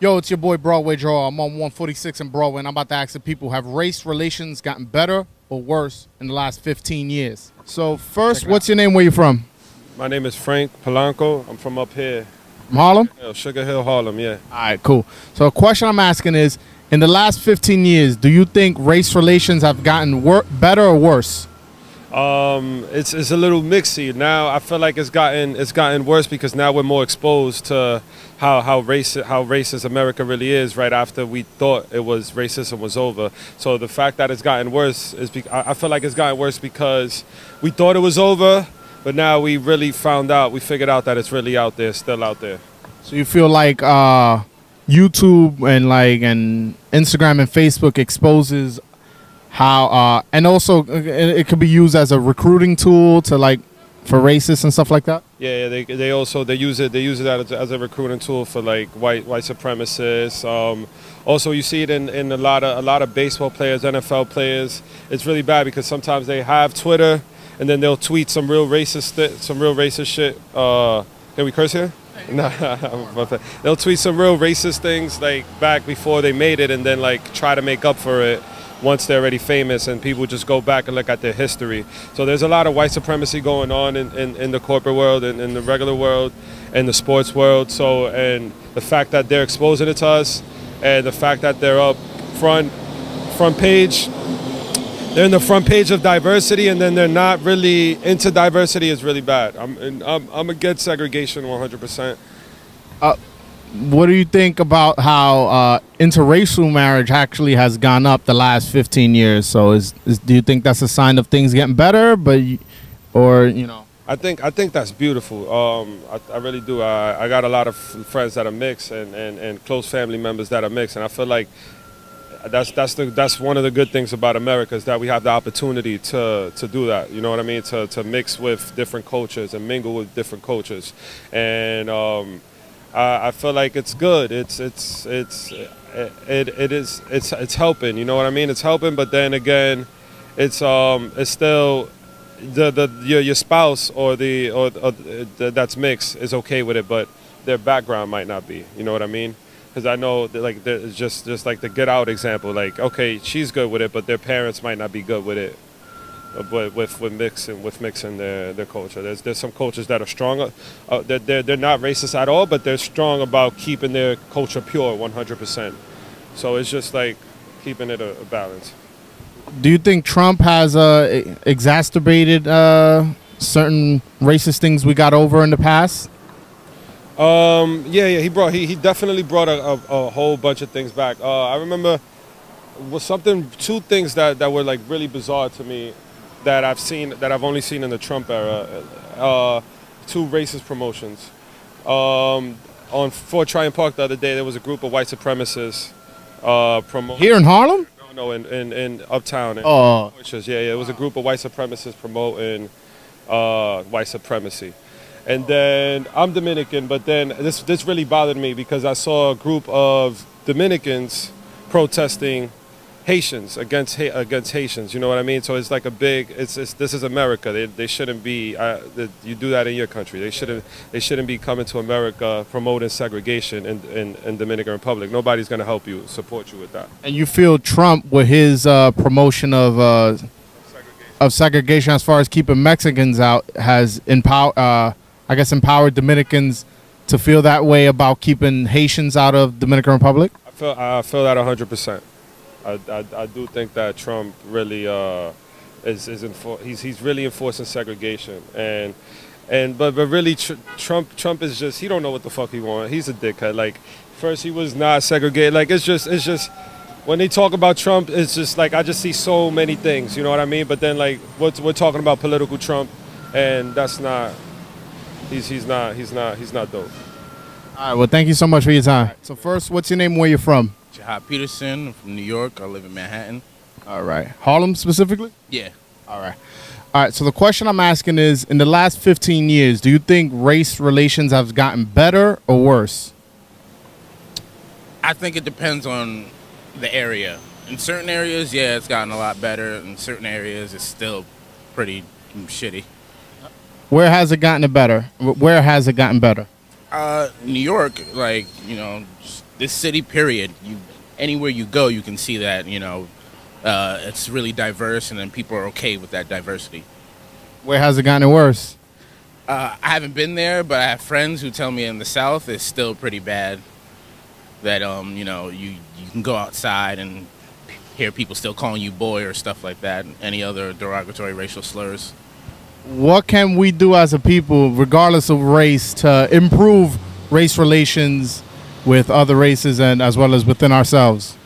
Yo, it's your boy Broadway Joe. I'm on 146 in Broadway, and I'm about to ask the people, have race relations gotten better or worse in the last 15 years? So first, what's your name? Where you from? My name is Frank Polanco. I'm from up here. From Harlem? Sugar Hill, Harlem, yeah. All right, cool. So the question I'm asking is, in the last 15 years, do you think race relations have gotten better or worse? It's a little mixy. Now I feel like it's gotten worse because now we're more exposed to how racist America really is right after we thought racism was over. So the fact that it's gotten worse is I feel like it's gotten worse because we thought it was over, but now we really figured out that it's really out there, still out there. So you feel like YouTube and Instagram and Facebook exposes how and also it could be used as a recruiting tool to for racists and stuff like that. Yeah, they use it as a recruiting tool for like white supremacists. Also, you see it in a lot of baseball players, NFL players. It's really bad because sometimes they have Twitter and then they'll tweet some real racist shit. Can we curse here? No, they'll tweet some real racist things like back before they made it, and then like try to make up for it once they're already famous, and people just go back and look at their history. So there's a lot of white supremacy going on in the corporate world and in the regular world and the sports world. So, and the fact that they're exposing it to us, and the fact that they're up front page, they're in the front page of diversity, and then they're not really into diversity is really bad. I'm against segregation 100%. What do you think about how interracial marriage actually has gone up the last 15 years? So do you think that's a sign of things getting better? I think that's beautiful. I really do. I got a lot of friends that are mixed and close family members that are mixed, and I feel like that's one of the good things about America, is that we have the opportunity to do that. You know what I mean? To mix with different cultures and mingle with different cultures, and I feel like it's good. It's helping. You know what I mean? It's helping, but then again, it's still your spouse or that's mixed is okay with it, but their background might not be. You know what I mean? Because I know that, like, it's just like the Get Out example. Like, okay, she's good with it, but their parents might not be good with it. With mixing their culture. There's some cultures that are strong. They're not racist at all, but they're strong about keeping their culture pure 100%. So it's just like keeping it a balance. Do you think Trump has exacerbated certain racist things we got over in the past? Yeah. He definitely brought a whole bunch of things back. I remember two things that were like really bizarre to me, that I've only seen in the Trump era. Two racist promotions. On Fort Tryon Park the other day, there was a group of white supremacists promoting. Here in Harlem? No, in Uptown. Oh. Yeah. It was a group of white supremacists promoting white supremacy. And then I'm Dominican, but then this really bothered me because I saw a group of Dominicans protesting Haitians against Haitians. You know what I mean? So it's like this is America. They shouldn't be. You do that in your country. They shouldn't be coming to America promoting segregation in Dominican Republic. Nobody's going to support you with that. And you feel Trump, with his promotion of segregation as far as keeping Mexicans out, has empowered Dominicans to feel that way about keeping Haitians out of Dominican Republic? I feel that 100%. I do think that Trump really he's really enforcing segregation, but really Trump is just, he don't know what the fuck he wants. He's a dickhead. Like, first he was not segregated. Like, it's just when they talk about Trump, it's just like I just see so many things. You know what I mean? But then like we're talking about political Trump, and that's not. He's not dope. All right. Well, thank you so much for your time. So first, what's your name? Where you're from? Peterson. I'm from New York. I live in Manhattan. All right. Harlem specifically? Yeah. All right. All right. So the question I'm asking is, in the last 15 years, do you think race relations have gotten better or worse? I think it depends on the area. In certain areas, yeah, it's gotten a lot better. In certain areas, it's still pretty shitty. Where has it gotten better? Where has it gotten better? New York, like, this city, period. Anywhere you go, you can see that, it's really diverse, and then people are okay with that diversity. Where has it gotten worse? I haven't been there, but I have friends who tell me in the South it's still pretty bad. That, you can go outside and hear people still calling you boy or stuff like that, and any other derogatory racial slurs. What can we do as a people, regardless of race, to improve race relations with other races and as well as within ourselves?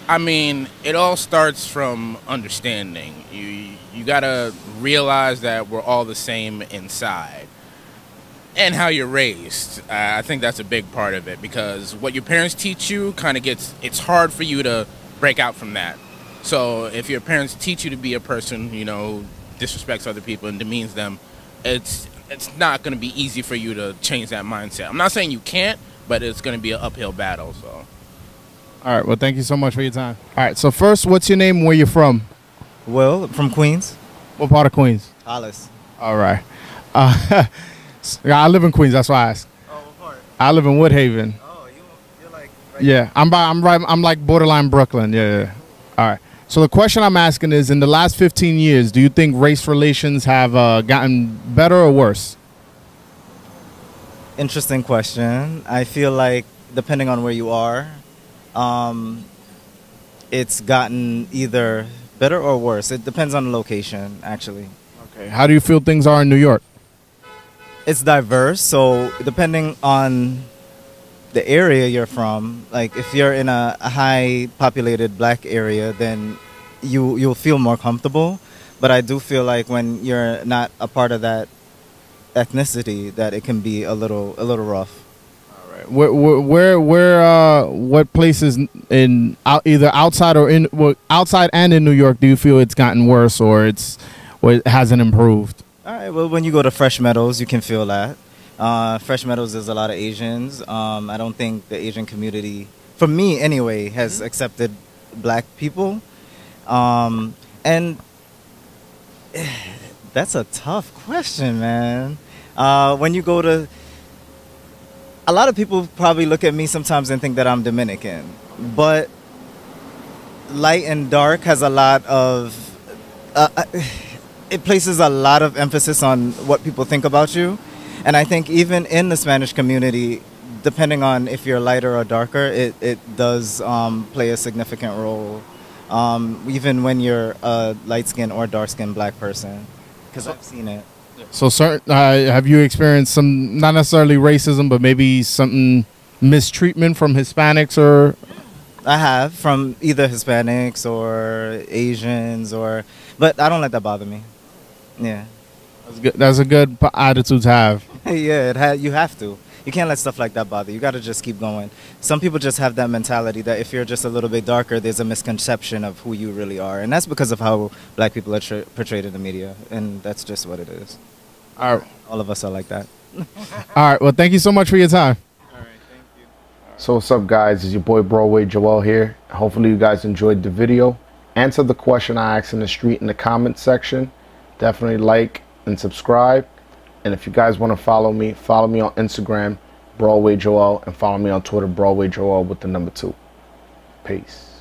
I mean, it all starts from understanding. You gotta realize that we're all the same inside, and how you're raised. I think that's a big part of it, because what your parents teach you it's hard for you to break out from that. So if your parents teach you to be a person, who disrespects other people and demeans them, it's not going to be easy for you to change that mindset. I'm not saying you can't, but it's going to be an uphill battle. So, all right. Well, thank you so much for your time. All right. So first, what's your name? Where you from? Well, from Queens. What part of Queens? Hollis. All right. I live in Queens. That's why I asked. Oh, what part? I live in Woodhaven. Oh, you're like right. Yeah, I'm like borderline Brooklyn. Yeah. All right. So the question I'm asking is, in the last 15 years, do you think race relations have gotten better or worse? Interesting question. I feel like depending on where you are, it's gotten either better or worse. It depends on the location, actually. Okay. How do you feel things are in New York? It's diverse, so depending on the area you're from, like if you're in a high populated black area, then you'll feel more comfortable. But I do feel like when you're not a part of that ethnicity, that it can be a little rough. All right. What places in either outside or outside and in New York do you feel it's gotten worse, or it hasn't improved? All right. Well, when you go to Fresh Meadows, you can feel that. Fresh Meadows, there's a lot of Asians. I don't think the Asian community, for me anyway, has accepted black people. And that's a tough question, man. When you go to, a lot of people probably look at me sometimes and think that I'm Dominican, but light and dark has a lot of, it places a lot of emphasis on what people think about you. And I think even in the Spanish community, depending on if you're lighter or darker, it does play a significant role, even when you're a light-skinned or dark-skinned black person, because I've seen it. So, have you experienced some, not necessarily racism, but maybe something mistreatment from Hispanics or? I have, from either Hispanics or Asians, but I don't let that bother me. Yeah. That's good. That's a good attitude to have. Yeah, you have to. You can't let stuff like that bother you. You got to just keep going. Some people just have that mentality that if you're just a little bit darker, there's a misconception of who you really are. And that's because of how black people are portrayed in the media. And that's just what it is. All right. All of us are like that. All right. Well, thank you so much for your time. All right. Thank you. So what's up, guys? It's your boy Broadway Joel here. Hopefully you guys enjoyed the video. Answer the question I asked in the street in the comments section. Definitely like and subscribe. And if you guys want to follow me on Instagram, Broadway Joel, and follow me on Twitter, Broadway Joel with the number 2. Peace.